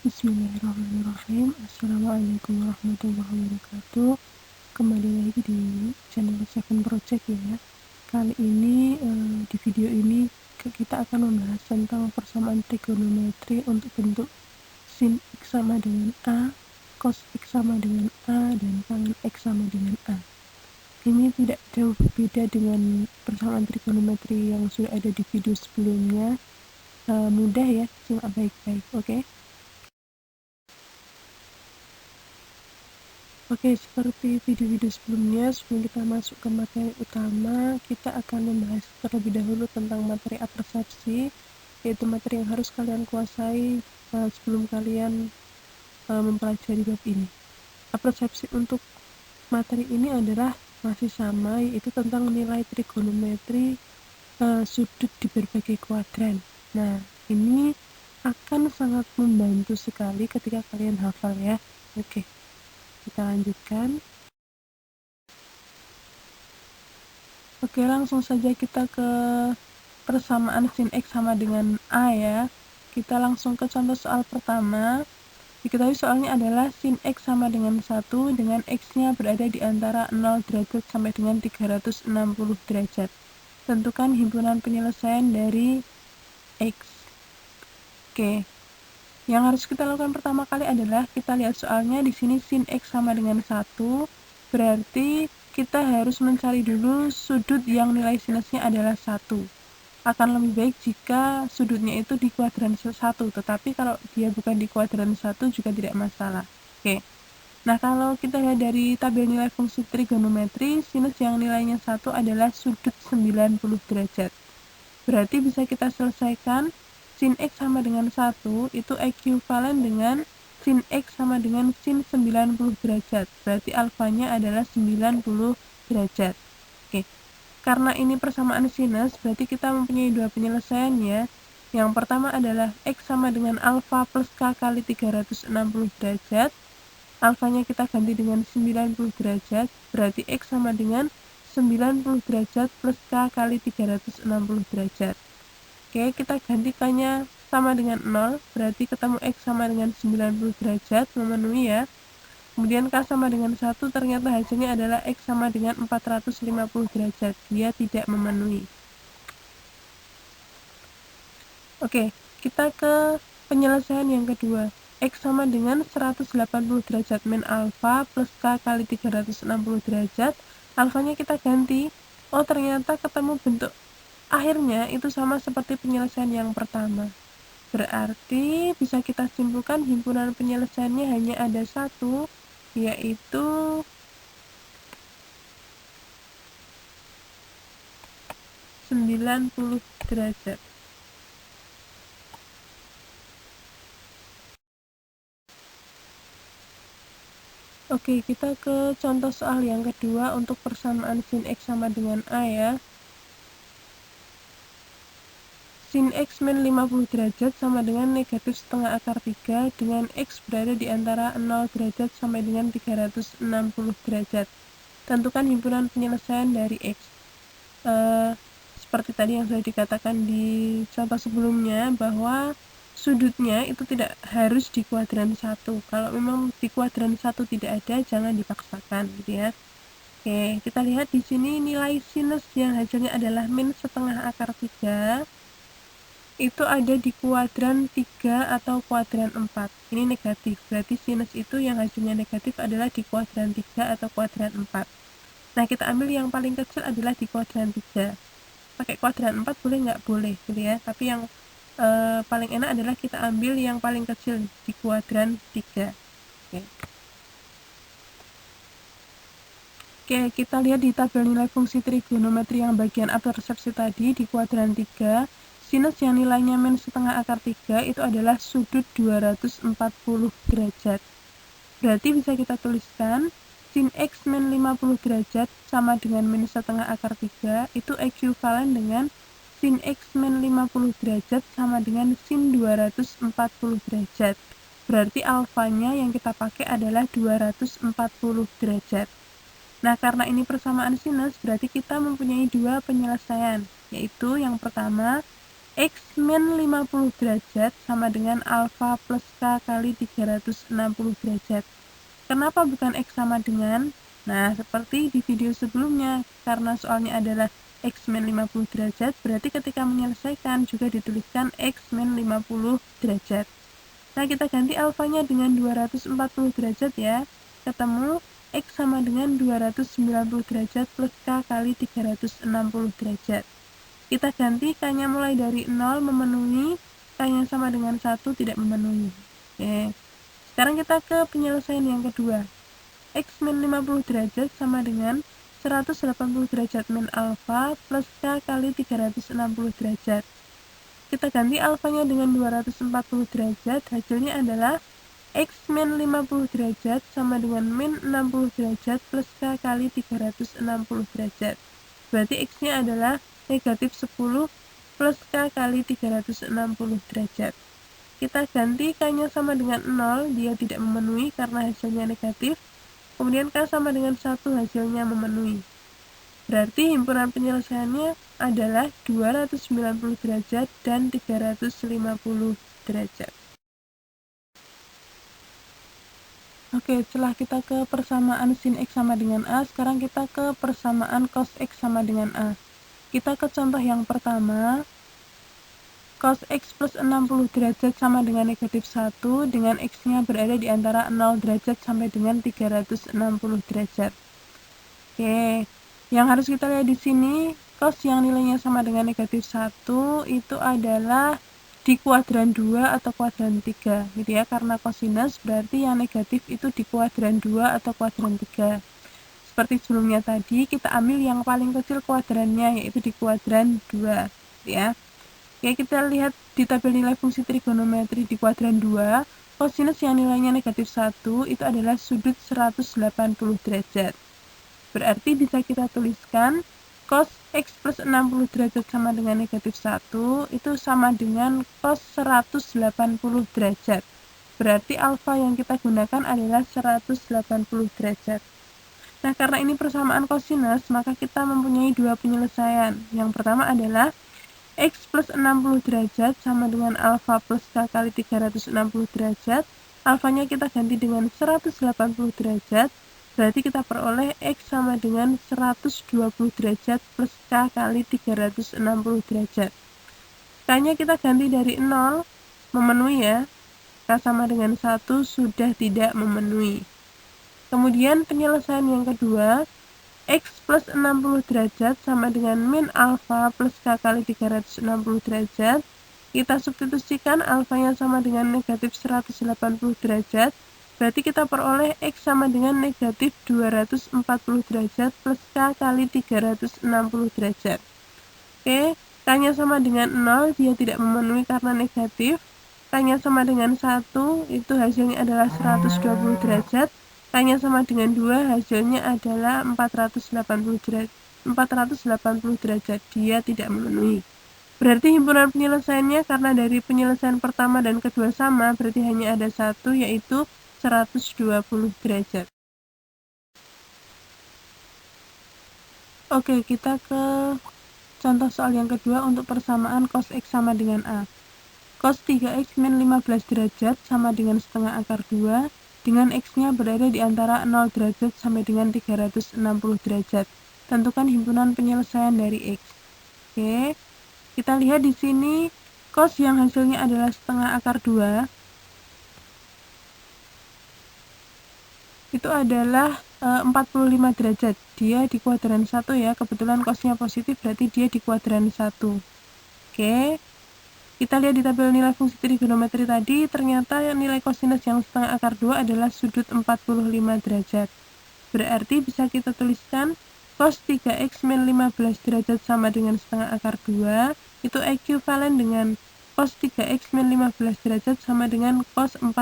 Bismillahirrahmanirrahim. Assalamualaikum warahmatullahi wabarakatuh. Kembali lagi di channel Seven Project ya. Kali ini di video ini kita akan membahas tentang persamaan trigonometri untuk bentuk sin X sama dengan A, cos X sama dengan A, dan tan X sama dengan A. Ini tidak jauh berbeda dengan persamaan trigonometri yang sudah ada di video sebelumnya. Mudah ya, simak baik-baik, oke? Oke, seperti video-video sebelumnya, sebelum kita masuk ke materi utama, kita akan membahas terlebih dahulu tentang materi apersepsi, yaitu materi yang harus kalian kuasai sebelum kalian mempelajari bab ini. Apersepsi untuk materi ini adalah masih sama, yaitu tentang nilai trigonometri sudut di berbagai kuadran. Nah, ini akan sangat membantu sekali ketika kalian hafal ya. Oke, kita lanjutkan. Oke, langsung saja kita ke persamaan sin X sama dengan A ya. Kita langsung ke contoh soal pertama. Diketahui soalnya adalah sin X sama dengan 1 dengan X-nya berada di antara 0 derajat sampai dengan 360 derajat. Tentukan himpunan penyelesaian dari X. Oke. Yang harus kita lakukan pertama kali adalah kita lihat soalnya di sini sin X sama dengan 1, berarti kita harus mencari dulu sudut yang nilai sinusnya adalah 1. Akan lebih baik jika sudutnya itu di kuadran 1, tetapi kalau dia bukan di kuadran 1 juga tidak masalah. Oke. Nah, kalau kita lihat dari tabel nilai fungsi trigonometri, sinus yang nilainya 1 adalah sudut 90 derajat. Berarti bisa kita selesaikan sin X sama dengan 1 itu ekuivalen dengan sin X sama dengan sin 90 derajat. Berarti alfanya adalah 90 derajat. Oke. Karena ini persamaan sinus, berarti kita mempunyai dua penyelesaian ya. Yang pertama adalah X sama dengan alfa plus K kali 360 derajat. Alfanya kita ganti dengan 90 derajat, berarti X sama dengan 90 derajat plus K kali 360 derajat. Oke, kita ganti K-nya sama dengan 0, berarti ketemu X sama dengan 90 derajat, memenuhi ya. Kemudian K sama dengan 1, ternyata hasilnya adalah X sama dengan 450 derajat, dia tidak memenuhi. Oke, kita ke penyelesaian yang kedua. X sama dengan 180 derajat min alfa plus K kali 360 derajat. Alfanya kita ganti. Oh, ternyata ketemu bentuk akhirnya itu sama seperti penyelesaian yang pertama. Berarti bisa kita simpulkan himpunan penyelesaiannya hanya ada satu, yaitu (90 derajat). Oke, kita ke contoh soal yang kedua untuk persamaan sin X sama dengan A ya. Sin X min 50 derajat sama dengan negatif setengah akar 3 dengan X berada di antara 0 derajat sampai dengan 360 derajat. Tentukan himpunan penyelesaian dari X. Seperti tadi yang sudah dikatakan di contoh sebelumnya, bahwa sudutnya itu tidak harus di kuadran 1. Kalau memang di kuadran 1 tidak ada, jangan dipaksakan gitu ya. Oke, kita lihat di sini nilai sinus yang hasilnya adalah min setengah akar 3 itu ada di kuadran 3 atau kuadran 4. Ini negatif, berarti sinus itu yang hasilnya negatif adalah di kuadran 3 atau kuadran 4. Nah, kita ambil yang paling kecil adalah di kuadran 3. Pakai kuadran 4 boleh nggak? Boleh gitu ya, tapi yang paling enak adalah kita ambil yang paling kecil di kuadran 3. Oke, kita lihat di tabel nilai fungsi trigonometri yang bagian apersepsi tadi di kuadran 3. Sinus yang nilainya min setengah akar 3 itu adalah sudut 240 derajat. Berarti bisa kita tuliskan sin X min 50 derajat sama dengan min setengah akar 3 itu ekuivalen dengan sin X min 50 derajat sama dengan sin 240 derajat. Berarti alfanya yang kita pakai adalah 240 derajat. Nah, karena ini persamaan sinus, berarti kita mempunyai dua penyelesaian, yaitu yang pertama X min 50 derajat sama dengan alfa plus K kali 360 derajat. Kenapa bukan X sama dengan? Nah, seperti di video sebelumnya, karena soalnya adalah X min 50 derajat, berarti ketika menyelesaikan juga dituliskan X min 50 derajat. Nah, kita ganti alfanya dengan 240 derajat ya. Ketemu X sama dengan 290 derajat plus K kali 360 derajat. Kita ganti K-nya mulai dari 0 memenuhi, K-nya sama dengan 1 tidak memenuhi. Oke. Sekarang kita ke penyelesaian yang kedua. X min 50 derajat sama dengan 180 derajat min alfa plus K kali 360 derajat. Kita ganti alfanya dengan 240 derajat, hasilnya adalah X min 50 derajat sama dengan min 60 derajat plus K kali 360 derajat. Berarti X-nya adalah negatif 10 plus K kali 360 derajat. Kita ganti K-nya sama dengan 0, dia tidak memenuhi karena hasilnya negatif. Kemudian K sama dengan 1, hasilnya memenuhi. Berarti himpunan penyelesaiannya adalah 290 derajat dan 350 derajat. Oke, setelah kita ke persamaan sin X sama dengan A, sekarang kita ke persamaan cos X sama dengan A. Kita ke contoh yang pertama. Cos X plus 60 derajat sama dengan negatif 1 dengan X-nya berada di antara 0 derajat sampai dengan 360 derajat. Oke, yang harus kita lihat di sini, cos yang nilainya sama dengan negatif 1 itu adalah di kuadran 2 atau kuadran 3 gitu ya, karena kosinus berarti yang negatif itu di kuadran 2 atau kuadran 3. Seperti sebelumnya tadi, kita ambil yang paling kecil kuadrannya yaitu di kuadran 2 gitu ya. Oke, kita lihat di tabel nilai fungsi trigonometri di kuadran 2, kosinus yang nilainya negatif 1 itu adalah sudut 180 derajat. Berarti bisa kita tuliskan cos X plus 60 derajat sama dengan negatif 1 itu sama dengan cos 180 derajat. Berarti alfa yang kita gunakan adalah 180 derajat. Nah, karena ini persamaan kosinus, maka kita mempunyai dua penyelesaian. Yang pertama adalah X plus 60 derajat sama dengan alfa plus K kali 360 derajat. Alfanya kita ganti dengan 180 derajat. Berarti kita peroleh X sama dengan 120 derajat plus K kali 360 derajat. K-nya kita ganti dari 0, memenuhi ya. K sama dengan 1 sudah tidak memenuhi. Kemudian penyelesaian yang kedua, X plus 60 derajat sama dengan min alfa plus K kali 360 derajat. Kita substitusikan alfanya sama dengan negatif 180 derajat. Berarti kita peroleh X sama dengan negatif 240 derajat plus K kali 360 derajat. Oke, K-nya sama dengan 0, dia tidak memenuhi karena negatif. K-nya sama dengan 1, itu hasilnya adalah 120 derajat. K-nya sama dengan 2, hasilnya adalah 480 derajat. Dia tidak memenuhi. Berarti himpunan penyelesaiannya karena dari penyelesaian pertama dan kedua sama, berarti hanya ada satu, yaitu 120 derajat. Oke, kita ke contoh soal yang kedua untuk persamaan cos X sama dengan A. Cos 3X min 15 derajat sama dengan setengah akar 2 dengan X-nya berada di antara 0 derajat sampai dengan 360 derajat. Tentukan himpunan penyelesaian dari X. Oke, kita lihat di sini cos yang hasilnya adalah setengah akar 2 itu adalah 45 derajat. Dia di kuadran 1 ya, kebetulan cosnya positif berarti dia di kuadran 1. Oke, kita lihat di tabel nilai fungsi trigonometri tadi, ternyata nilai kosinus yang setengah akar 2 adalah sudut 45 derajat. Berarti bisa kita tuliskan cos 3X min 15 derajat sama dengan setengah akar 2 itu ekuivalen dengan cos 3X min 15 derajat sama dengan cos 45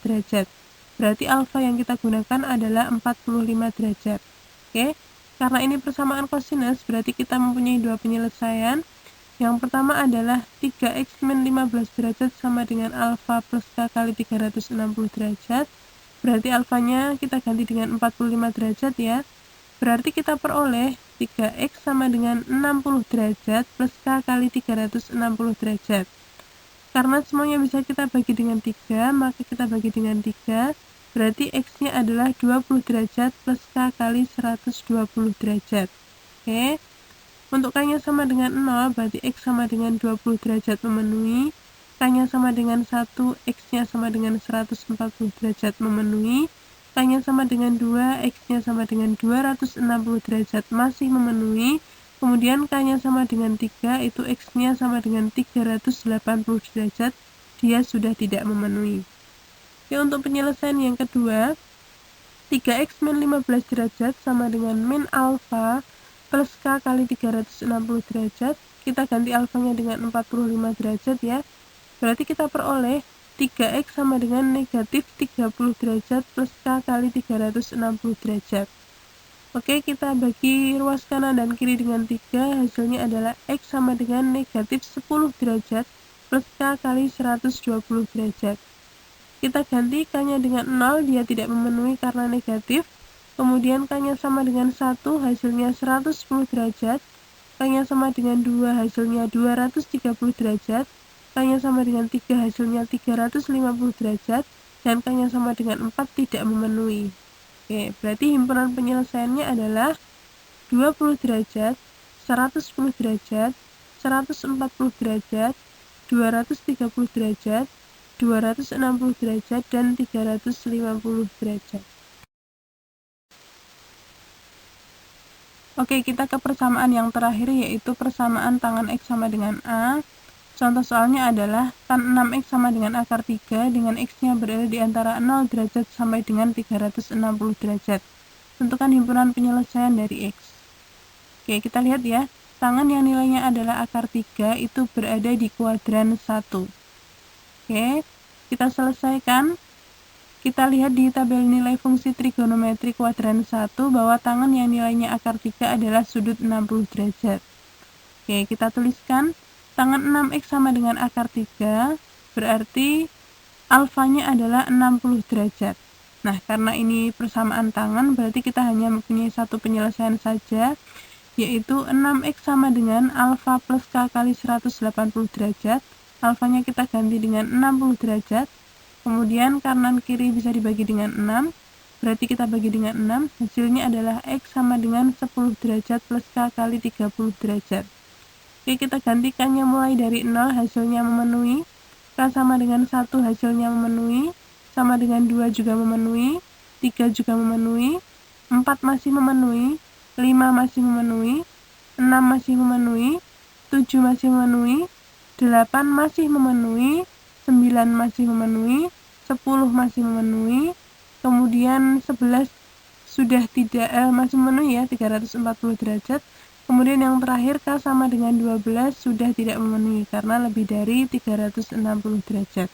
derajat. Berarti alfa yang kita gunakan adalah 45 derajat. Oke, karena ini persamaan kosinus, berarti kita mempunyai dua penyelesaian. Yang pertama adalah 3X min 15 derajat sama dengan alfa plus K kali 360 derajat. Berarti alfanya kita ganti dengan 45 derajat ya. Berarti kita peroleh 3x sama dengan 60 derajat plus K kali 360 derajat. Karena semuanya bisa kita bagi dengan 3, maka kita bagi dengan 3, berarti X-nya adalah 20 derajat plus K kali 120 derajat. Oke. Untuk K-nya sama dengan 0, berarti X sama dengan 20 derajat memenuhi. K-nya sama dengan 1, X-nya sama dengan 140 derajat memenuhi. K-nya sama dengan 2, X-nya sama dengan 260 derajat masih memenuhi. Kemudian K-nya sama dengan 3, itu X-nya sama dengan 380 derajat, dia sudah tidak memenuhi. Oke, untuk penyelesaian yang kedua, 3x min 15 derajat sama dengan min alfa plus K kali 360 derajat. Kita ganti alfanya dengan 45 derajat ya. Berarti kita peroleh 3x sama dengan negatif 30 derajat plus K kali 360 derajat. Oke, kita bagi ruas kanan dan kiri dengan 3, hasilnya adalah X sama dengan negatif 10 derajat plus K kali 120 derajat. Kita ganti K-nya dengan 0, dia tidak memenuhi karena negatif. Kemudian K-nya sama dengan 1, hasilnya 110 derajat. K-nya sama dengan 2, hasilnya 230 derajat. K-nya sama dengan 3, hasilnya 350 derajat. Dan K-nya sama dengan 4, tidak memenuhi. Oke, berarti himpunan penyelesaiannya adalah 20 derajat, 110 derajat, 140 derajat, 230 derajat, 260 derajat, dan 350 derajat. Oke, kita ke persamaan yang terakhir, yaitu persamaan tangan X sama dengan A. Contoh soalnya adalah tan 6x sama dengan akar 3 dengan X-nya berada di antara 0 derajat sampai dengan 360 derajat. Tentukan himpunan penyelesaian dari X. Oke, kita lihat ya. Tangan yang nilainya adalah akar 3 itu berada di kuadran 1. Oke, kita selesaikan. Kita lihat di tabel nilai fungsi trigonometri kuadran 1 bahwa tangan yang nilainya akar 3 adalah sudut 60 derajat. Oke, kita tuliskan tangan 6x sama dengan akar 3, berarti alfanya adalah 60 derajat. Nah, karena ini persamaan tangan, berarti kita hanya mempunyai satu penyelesaian saja, yaitu 6x sama dengan alfa plus K kali 180 derajat. Alfanya kita ganti dengan 60 derajat. Kemudian kanan kiri bisa dibagi dengan 6, berarti kita bagi dengan 6, hasilnya adalah X sama dengan 10 derajat plus K kali 30 derajat. Oke, kita gantikannya mulai dari 0, hasilnya memenuhi. K sama dengan 1, hasilnya memenuhi. Sama dengan 2 juga memenuhi. 3 juga memenuhi. 4 masih memenuhi. 5 masih memenuhi. 6 masih memenuhi. 7 masih memenuhi. 8 masih memenuhi. 9 masih memenuhi, 10 masih memenuhi, kemudian 11 sudah tidak masih memenuhi ya, 340 derajat. Kemudian yang terakhir K sama dengan 12 sudah tidak memenuhi karena lebih dari 360 derajat.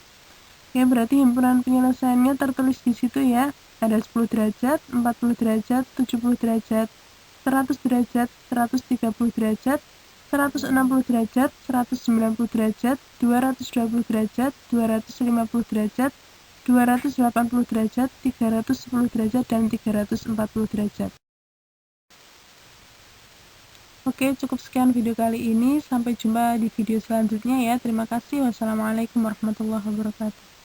Oke, berarti himpunan penyelesaiannya tertulis di situ ya. Ada 10 derajat, 40 derajat, 70 derajat, 100 derajat, 130 derajat, 160 derajat, 190 derajat, 220 derajat, 250 derajat, 280 derajat, 310 derajat, dan 340 derajat. Oke, cukup sekian video kali ini. Sampai jumpa di video selanjutnya ya. Terima kasih. Wassalamualaikum warahmatullahi wabarakatuh.